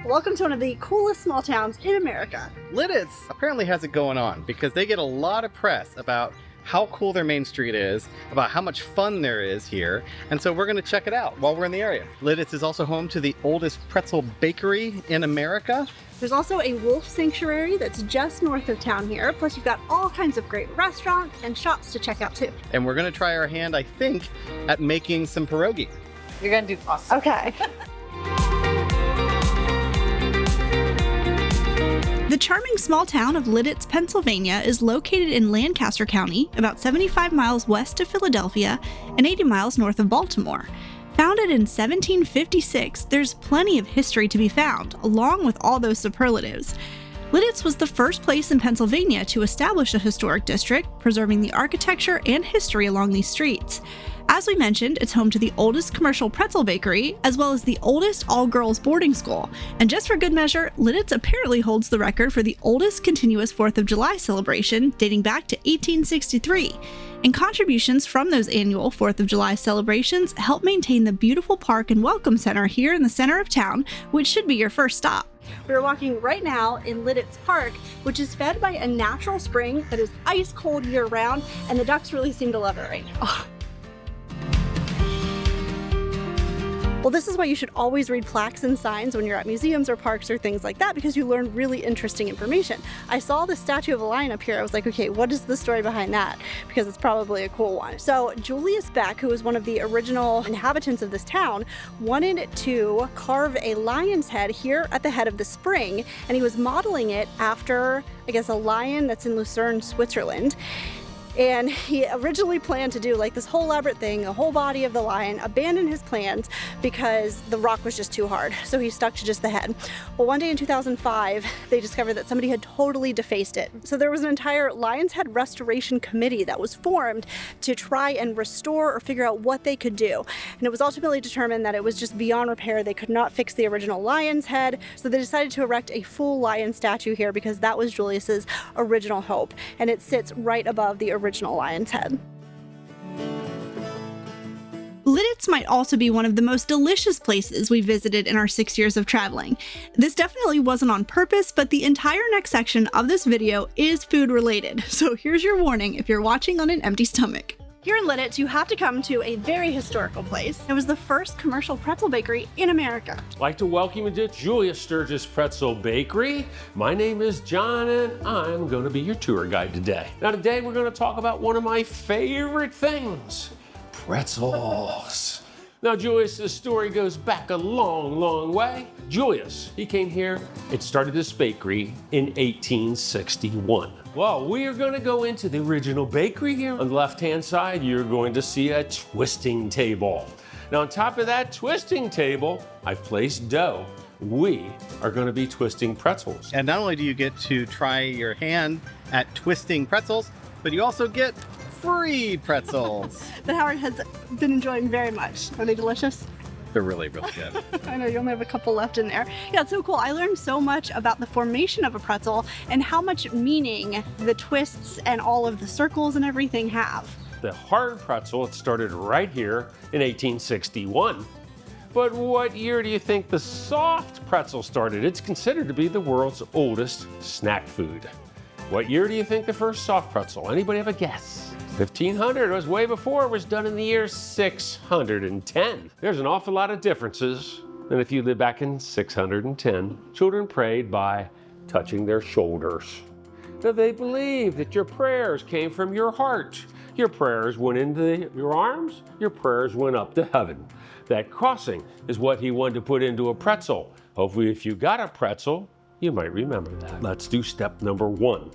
Welcome to one of the coolest small towns in America. Lititz apparently has it going on because they get a lot of press about how cool their main street is, about how much fun there is here, and so we're going to check it out while we're in the area. Lititz is also home to the oldest pretzel bakery in America. There's also a wolf sanctuary that's just north of town here, plus you've got all kinds of great restaurants and shops to check out too. And we're going to try our hand, I think, at making some pierogi. You're going to do awesome. Okay. The charming small town of Lititz, Pennsylvania is located in Lancaster County, about 75 miles west of Philadelphia and 80 miles north of Baltimore. Founded in 1756, there's plenty of history to be found, along with all those superlatives. Lititz was the first place in Pennsylvania to establish a historic district, preserving the architecture and history along these streets. As we mentioned, it's home to the oldest commercial pretzel bakery, as well as the oldest all-girls boarding school. And just for good measure, Lititz apparently holds the record for the oldest continuous 4th of July celebration, dating back to 1863. And contributions from those annual 4th of July celebrations help maintain the beautiful park and welcome center here in the center of town, which should be your first stop. We're walking right now in Lititz Park, which is fed by a natural spring that is ice cold year round, and the ducks really seem to love it right now. Well, this is why you should always read plaques and signs when you're at museums or parks or things like that, because you learn really interesting information. I saw the statue of a lion up here. I was like, okay, what is the story behind that? Because it's probably a cool one. So Julius, who was one of the original inhabitants of this town, wanted to carve a lion's head here at the head of the spring, and he was modeling it after, I guess, a lion that's in Lucerne, Switzerland. And he originally planned to do like this whole elaborate thing, the whole body of the lion, abandoned his plans because the rock was just too hard. So he stuck to just the head. Well, one day in 2005, they discovered that somebody had totally defaced it. So there was an entire lion's head restoration committee that was formed to try and restore or figure out what they could do. And it was ultimately determined that it was just beyond repair. They could not fix the original lion's head. So they decided to erect a full lion statue here because that was Julius's original hope. And it sits right above the original lion's head. Lititz might also be one of the most delicious places we visited in our 6 years of traveling. This definitely wasn't on purpose, but the entire next section of this video is food related. So here's your warning if you're watching on an empty stomach. Here in Lititz, you have to come to a very historical place. It was the first commercial pretzel bakery in America. I'd like to welcome you to Julius Sturgis Pretzel Bakery. My name is John and I'm going to be your tour guide today. Now today we're going to talk about one of my favorite things, pretzels. Now Julius' story goes back a long, long way. Julius, he came here and started this bakery in 1861. Well, we are going to go into the original bakery here. On the left-hand side, you're going to see a twisting table. Now on top of that twisting table, I've placed dough. We are going to be twisting pretzels. And not only do you get to try your hand at twisting pretzels, but you also get free pretzels. That Howard has been enjoying very much. Are they delicious? They're really, really good. I know, you only have a couple left in there. Yeah, it's so cool. I learned so much about the formation of a pretzel and how much meaning the twists and all of the circles and everything have. The hard pretzel, it started right here in 1861. But what year do you think the soft pretzel started? It's considered to be the world's oldest snack food. What year do you think the first soft pretzel? Anybody have a guess? 1500, it was way before, it was done in the year 610. There's an awful lot of differences than if you lived back in 610. Children prayed by touching their shoulders. Now they believed that your prayers came from your heart. Your prayers went into your arms, your prayers went up to heaven. That crossing is what he wanted to put into a pretzel. Hopefully if you got a pretzel, you might remember that. Let's do step number 1.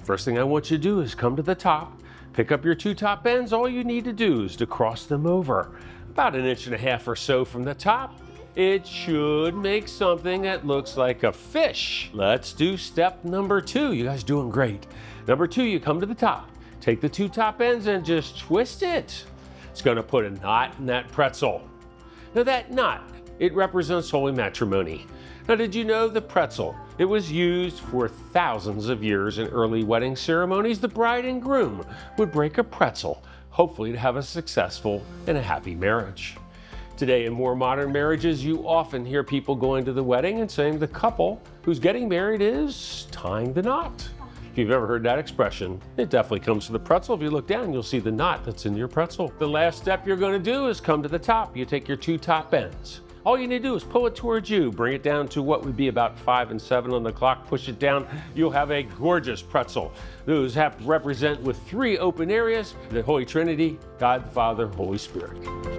First thing I want you to do is come to the top, pick up your 2 top ends. All you need to do is to cross them over. About 1.5 inches or so from the top, it should make something that looks like a fish. Let's do step number 2. You guys doing great. Number 2, you come to the top, take the 2 top ends and just twist it. It's gonna put a knot in that pretzel. Now that knot, it represents holy matrimony. Now did you know the pretzel? It was used for thousands of years in early wedding ceremonies. The bride and groom would break a pretzel, hopefully to have a successful and a happy marriage. Today, in more modern marriages, you often hear people going to the wedding and saying the couple who's getting married is tying the knot. If you've ever heard that expression, it definitely comes to the pretzel. If you look down, you'll see the knot that's in your pretzel. The last step you're going to do is come to the top. You take your two top ends. All you need to do is pull it towards you, bring it down to what would be about 5 and 7 on the clock, push it down. You'll have a gorgeous pretzel. Those have to represent with 3 open areas, the Holy Trinity, God the Father, Holy Spirit.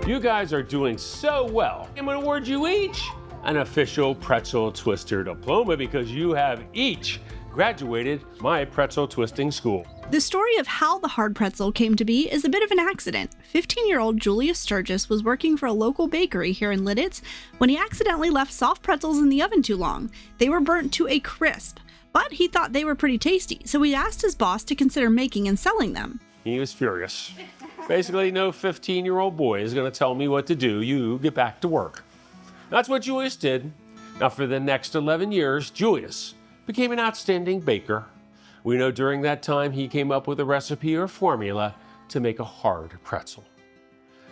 You guys are doing so well. I'm going to award you each an official Pretzel Twister diploma because you have each graduated my pretzel twisting school. The story of how the hard pretzel came to be is a bit of an accident. 15-year-old Julius Sturgis was working for a local bakery here in Lititz when he accidentally left soft pretzels in the oven too long. They were burnt to a crisp, but he thought they were pretty tasty, so he asked his boss to consider making and selling them. He was furious. Basically, no 15-year-old boy is going to tell me what to do. You get back to work. That's what Julius did. Now, for the next 11 years, Julius became an outstanding baker. We know during that time he came up with a recipe or formula to make a hard pretzel.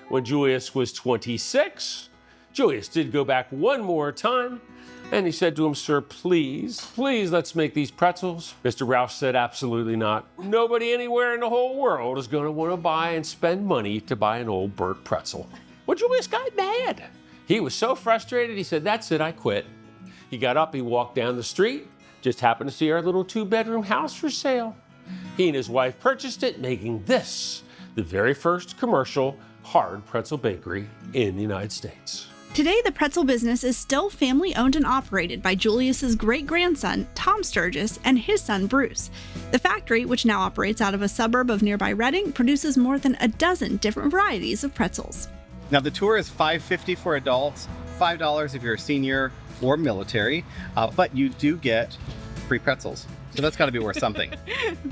When Julius was 26, Julius did go back one more time and he said to him, "Sir, please, let's make these pretzels." Mr. Ralph said, "Absolutely not. Nobody anywhere in the whole world is going to want to buy and spend money to buy an old burnt pretzel." Well, Julius got mad. He was so frustrated, he said, "That's it, I quit." He got up, he walked down the street, just happened to see our little 2-bedroom house for sale. He and his wife purchased it, making this the very first commercial hard pretzel bakery in the United States. Today, the pretzel business is still family-owned and operated by Julius's great-grandson, Tom Sturgis, and his son, Bruce. The factory, which now operates out of a suburb of nearby Reading, produces more than a dozen different varieties of pretzels. Now, the tour is $5.50 for adults, $5 if you're a senior or military, but you do get free pretzels. So that's got to be worth something.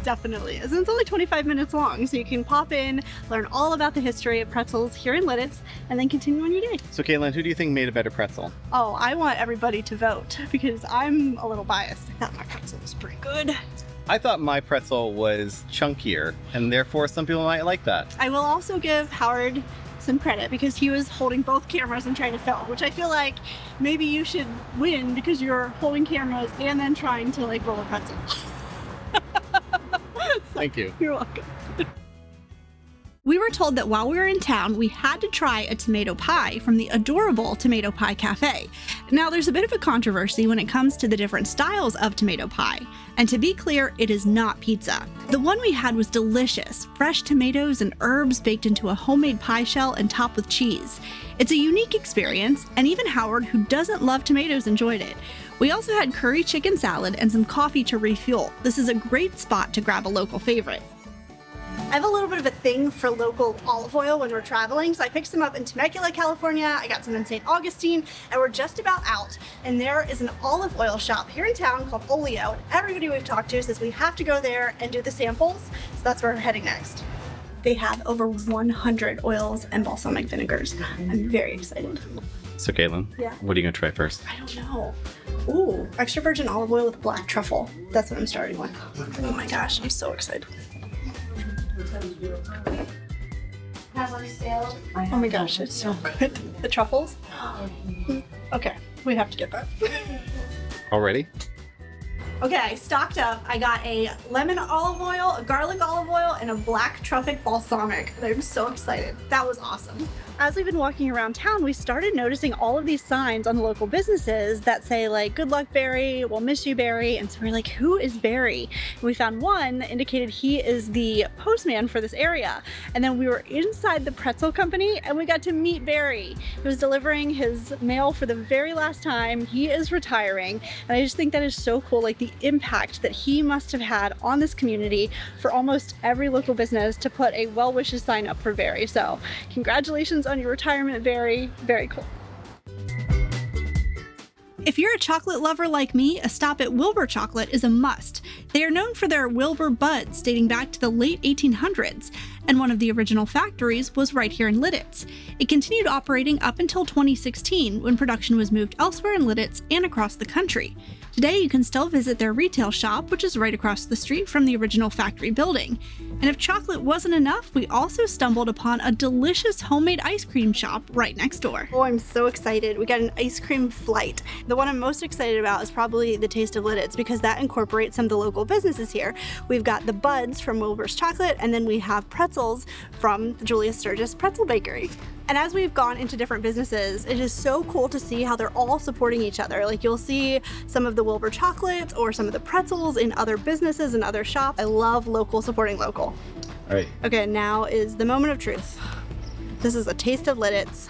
Definitely is. And it's only 25 minutes long, so you can pop in, learn all about the history of pretzels here in Lititz, and then continue on your day. So, Caitlin, who do you think made a better pretzel? Oh, I want everybody to vote because I'm a little biased. I thought my pretzel was pretty good. I thought my pretzel was chunkier, and therefore some people might like that. I will also give Howard some credit because he was holding both cameras and trying to film, which I feel like maybe you should win because you're holding cameras and then trying to like roll a pretzel. Thank you. You're welcome. We were told that while we were in town, we had to try a tomato pie from the adorable Tomato Pie Cafe. Now, there's a bit of a controversy when it comes to the different styles of tomato pie. And to be clear, it is not pizza. The one we had was delicious, fresh tomatoes and herbs baked into a homemade pie shell and topped with cheese. It's a unique experience, and even Howard, who doesn't love tomatoes, enjoyed it. We also had curry chicken salad and some coffee to refuel. This is a great spot to grab a local favorite. I have a little bit of a thing for local olive oil when we're traveling, so I picked some up in Temecula, California. I got some in St. Augustine, and we're just about out. And there is an olive oil shop here in town called Olio, and everybody we've talked to says we have to go there and do the samples, so that's where we're heading next. They have over 100 oils and balsamic vinegars. I'm very excited. So, Caitlin, Yeah. what are you going to try first? I don't know. Ooh, extra virgin olive oil with black truffle. That's what I'm starting with. Oh my gosh, I'm so excited. Oh my gosh, it's so good. The truffles? Okay, we have to get that. Already? Okay, I stocked up. I got a lemon olive oil, a garlic olive oil, and a black truffle balsamic. And I'm so excited. That was awesome. As we've been walking around town, we started noticing all of these signs on local businesses that say like, "Good luck, Barry, we'll miss you, Barry." And so we're like, who is Barry? And we found one that indicated he is the postman for this area. And then we were inside the pretzel company and we got to meet Barry. He was delivering his mail for the very last time. He is retiring. And I just think that is so cool, like the impact that he must have had on this community for almost every local business to put a well wishes sign up for Barry. So congratulations on your retirement, Barry. Very cool. If you're a chocolate lover like me, a stop at Wilber Chocolate is a must. They are known for their Wilber buds dating back to the late 1800s. and one of the original factories was right here in Lititz. It continued operating up until 2016, when production was moved elsewhere in Lititz and across the country. Today, you can still visit their retail shop, which is right across the street from the original factory building. And if chocolate wasn't enough, we also stumbled upon a delicious homemade ice cream shop right next door. Oh, I'm so excited. We got an ice cream flight. The one I'm most excited about is probably the Taste of Lititz, because that incorporates some of the local businesses here. We've got the Buds from Wilber's Chocolate, and then we have Pretzels from the Julius Sturgis Pretzel Bakery. And as we've gone into different businesses, it is so cool to see how they're all supporting each other. Like, you'll see some of the Wilber chocolates or some of the pretzels in other businesses and other shops. I love local supporting local. All right. Okay, now is the moment of truth. This is a Taste of Lititz.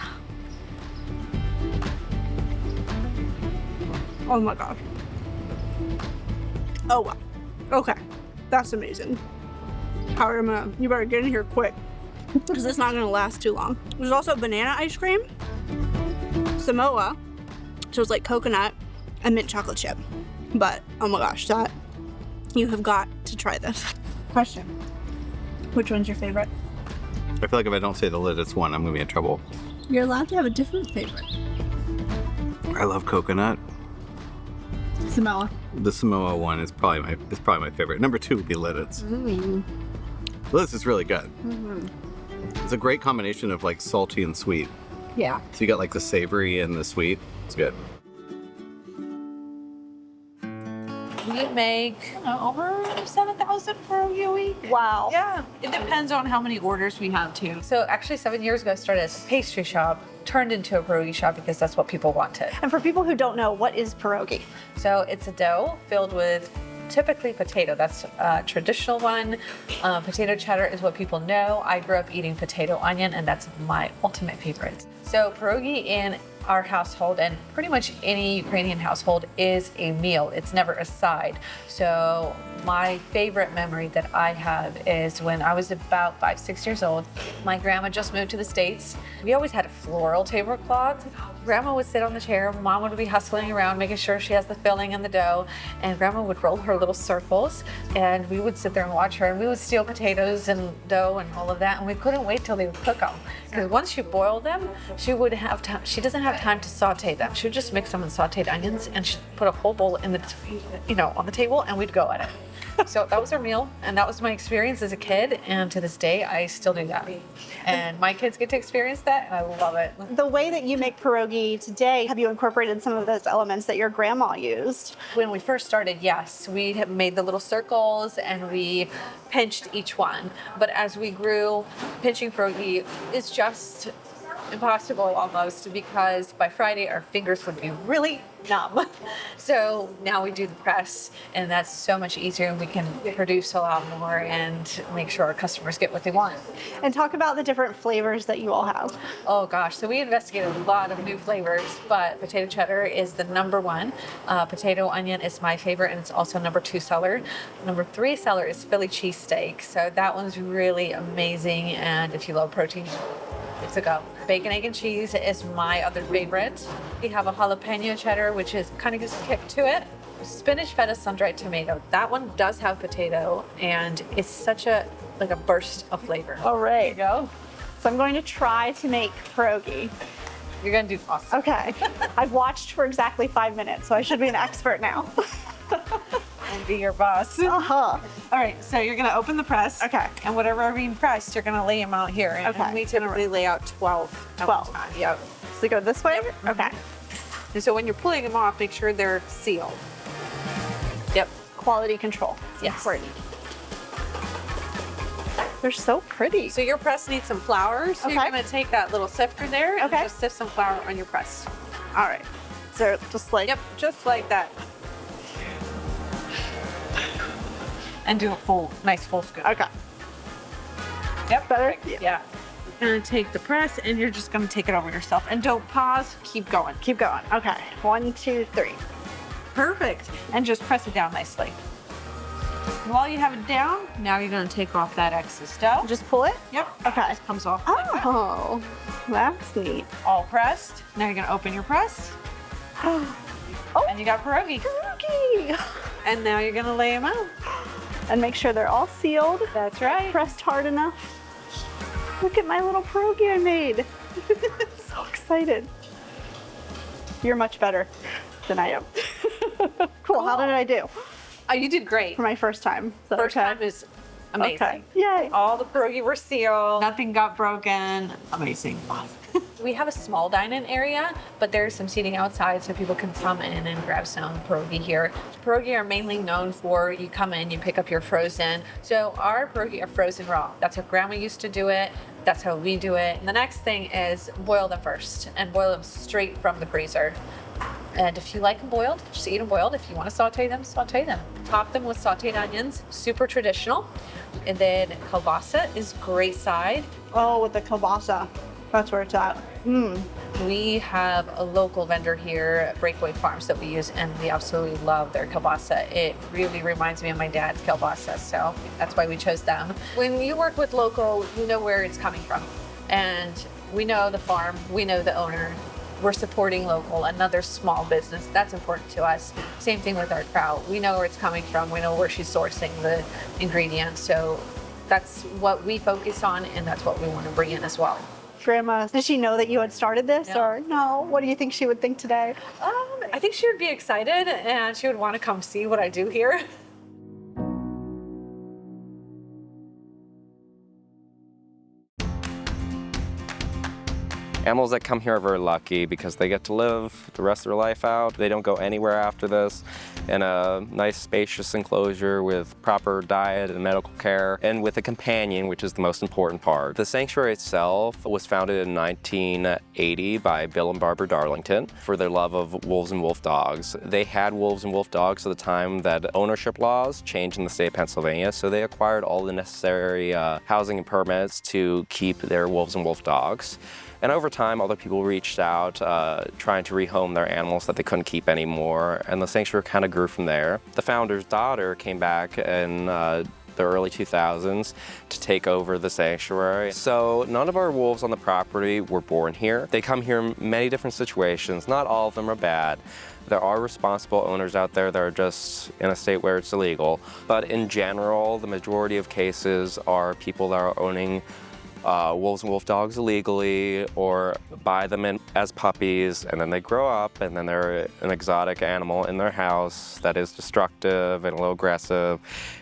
Oh my gosh. Oh wow. Okay, that's amazing. Howard, you better get in here quick, because it's not gonna last too long. There's also banana ice cream, Samoa, so it's like coconut and mint chocolate chip. But oh my gosh, that, you have got to try this. Question: which one's your favorite? I feel like if I don't say the Lititz one, I'm gonna be in trouble. You're allowed to have a different favorite. I love coconut. Samoa. The Samoa one is probably my favorite. Number 2 would be Lititz. Lititz is really good. It's a great combination of like salty and sweet. Yeah. So you got like the savory and the sweet. It's good. We make over 7,000 pierogi a week. Wow. Yeah, it depends on how many orders we have too. So actually 7 years ago I started as a pastry shop, turned into a pierogi shop because that's what people wanted. And for people who don't know, what is pierogi? So it's a dough filled with typically potato. That's a traditional one. Potato cheddar is what people know. I grew up eating potato onion, and that's my ultimate favorite. So pierogi in our household, and pretty much any Ukrainian household, is a meal. It's never a side. So my favorite memory that I have is when I was about 5-6 years old. My grandma just moved to the States. We always had a floral tablecloth. Grandma would sit on the chair, Mom would be hustling around making sure she has the filling in the dough, and Grandma would roll her little circles, and we would sit there and watch her, and we would steal potatoes and dough and all of that, and we couldn't wait till they would cook them, because once you boil them, she doesn't have time to saute them. She would just mix them in sauteed onions, and she'd put a whole bowl in on the table, and we'd go at it. So that was our meal, and that was my experience as a kid, and to this day, I still do that. And my kids get to experience that, and I love it. The way that you make pierogi today, have you incorporated some of those elements that your grandma used? When we first started, yes, we had made the little circles, and we pinched each one. But as we grew, pinching pierogi is just impossible almost, because by Friday our fingers would be really numb. So now we do the press, and that's so much easier, and we can produce a lot more and make sure our customers get what they want. And talk about the different flavors that you all have. Oh gosh, so we investigated a lot of new flavors, but potato cheddar is the number one. Potato onion is my favorite, and it's also number 2 seller. Number 3 seller is Philly cheesesteak. So that one's really amazing, and if you love protein, it's a go. Bacon, egg, and cheese is my other favorite. We have a jalapeno cheddar, which is kind of gives a kick to it. Spinach feta sun-dried tomato. That one does have potato, and it's such a burst of flavor. All right. There you go. So I'm going to try to make pierogi. You're gonna do awesome. Okay. I've watched for exactly 5 minutes, so I should be an expert now. And be your boss. Uh-huh. All right, so you're gonna open the press. Okay. And whatever are being pressed, you're gonna lay them out here. And Okay. we typically lay out 12. at 12. one time. Yep. So go this way? Okay. And so when you're pulling them off, make sure they're sealed. Yep. Quality control. Yes. Important. They're so pretty. So your press needs some flour. So Okay. you're gonna take that little sifter there and Okay. just sift some flour on your press. All right. So just like, Yep, just like that. And do a nice full scoop. okay. Yep. Better? Perfect. Yeah. And take the press, and you're just gonna take it over yourself. And don't pause. Keep going. Keep going. Okay. 1, 2, 3. Perfect. And just press it down nicely. While you have it down, now you're gonna take off that excess dough. Just pull it? Yep. Okay. Just comes off. like that. Oh, that's neat. All pressed. Now you're gonna open your press. Oh, And you got pierogi. pierogi. And now you're gonna lay them out. And make sure they're all sealed, That's right. pressed hard enough. Look at my little pierogi I made. So excited. You're much better than I am. Cool. How did I do Oh, you did great. for my first time? Is that First okay? time is amazing. Okay. Yay. All the pierogi were sealed. Nothing got broken. Amazing. We have a small dine-in area, but there's some seating outside so people can come in and grab some pierogi here. Pierogi are mainly known for you come in, you pick up your frozen. So our pierogi are frozen raw. That's how Grandma used to do it. That's how we do it. And the next thing is boil them first and boil them straight from the freezer. And if you like them boiled, just eat them boiled. If you want to saute them, saute them. Top them with sauteed onions, super traditional. And then kielbasa is great side. Oh, with the kielbasa. That's where it's at. We have a local vendor here, Breakaway Farms, that we use, and we absolutely love their kielbasa. It really reminds me of my dad's kielbasa, so that's why we chose them. When you work with local, you know where it's coming from. And we know the farm, we know the owner. We're supporting local, another small business. That's important to us. Same thing with our trout. We know where it's coming from. We know where she's sourcing the ingredients. So that's what we focus on, and that's what we want to bring in as well. Grandma, did she know that you had started this or no? What do you think she would think today? I think she would be excited, and she would want to come see what I do here. Animals that come here are very lucky because they get to live the rest of their life out. They don't go anywhere after this in a nice spacious enclosure with proper diet and medical care and with a companion, which is the most important part. The sanctuary itself was founded in 1980 by Bill and Barbara Darlington for their love of wolves and wolf dogs. They had wolves and wolf dogs at the time that ownership laws changed in the state of Pennsylvania, so they acquired all the necessary housing and permits to keep their wolves and wolf dogs. And over time, other people reached out trying to rehome their animals that they couldn't keep anymore, and the sanctuary kind of grew from there. The founder's daughter came back in the early 2000s to take over the sanctuary. So none of our wolves on the property were born here. They come here in many different situations. Not all of them are bad. There are responsible owners out there that are just in a state where it's illegal. But in general, the majority of cases are people that are owning wolves and wolf dogs illegally or buy them in as puppies, and then they grow up and then they're an exotic animal in their house that is destructive and a little aggressive,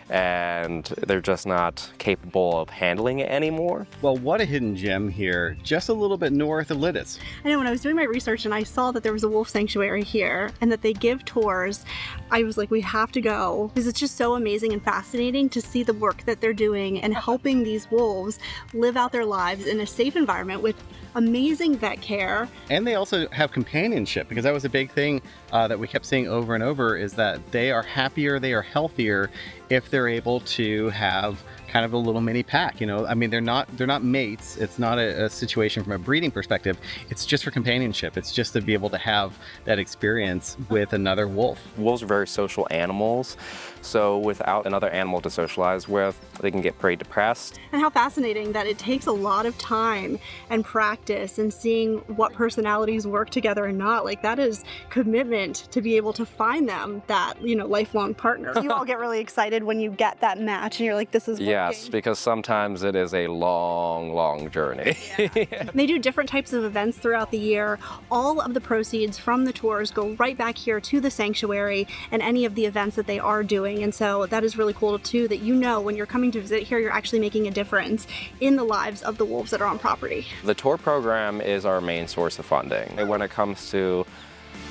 and they're just not capable of handling it anymore. Well, what a hidden gem here, just a little bit north of Lititz. I know when I was doing my research and I saw that there was a wolf sanctuary here and that they give tours, I was like, we have to go, because it's just so amazing and fascinating to see the work that they're doing and helping these wolves live out their lives in a safe environment with amazing vet care. And they also have companionship, because that was a big thing that we kept seeing over and over, is that they are happier, they are healthier if they're able to have kind of a little mini pack, you know. I mean, they're not mates. It's not a situation from a breeding perspective. It's just for companionship. It's just to be able to have that experience with another wolf. Wolves are very social animals, so without another animal to socialize with, they can get pretty depressed. And how fascinating that it takes a lot of time and practice and seeing what personalities work together and not. Like, that is commitment to be able to find them that, you know, lifelong partner. You all get really excited when you get that match and you're like, this is working. Yes, because sometimes it is a long, long journey. They do different types of events throughout the year. All of the proceeds from the tours go right back here to the sanctuary and any of the events that they are doing. And so that is really cool too, that you know when you're coming to visit here, you're actually making a difference in the lives of the wolves that are on property. The tour program is our main source of funding. And when it comes to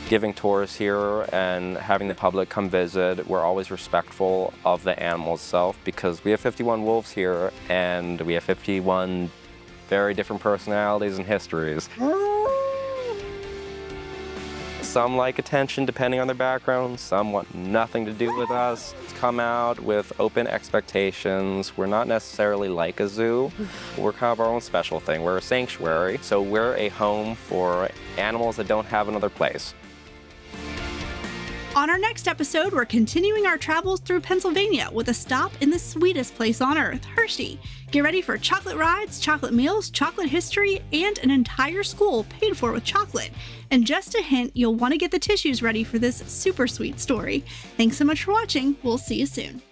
giving tours here and having the public come visit, we're always respectful of the animal itself, because we have 51 wolves here and we have 51 very different personalities and histories. Some like attention depending on their background, some want nothing to do with us. Come out with open expectations. We're not necessarily like a zoo. We're kind of our own special thing. We're a sanctuary, so we're a home for animals that don't have another place. On our next episode, we're continuing our travels through Pennsylvania with a stop in the sweetest place on earth, Hershey. Get ready for chocolate rides, chocolate meals, chocolate history, and an entire school paid for with chocolate. And just a hint, you'll want to get the tissues ready for this super sweet story. Thanks so much for watching. We'll see you soon.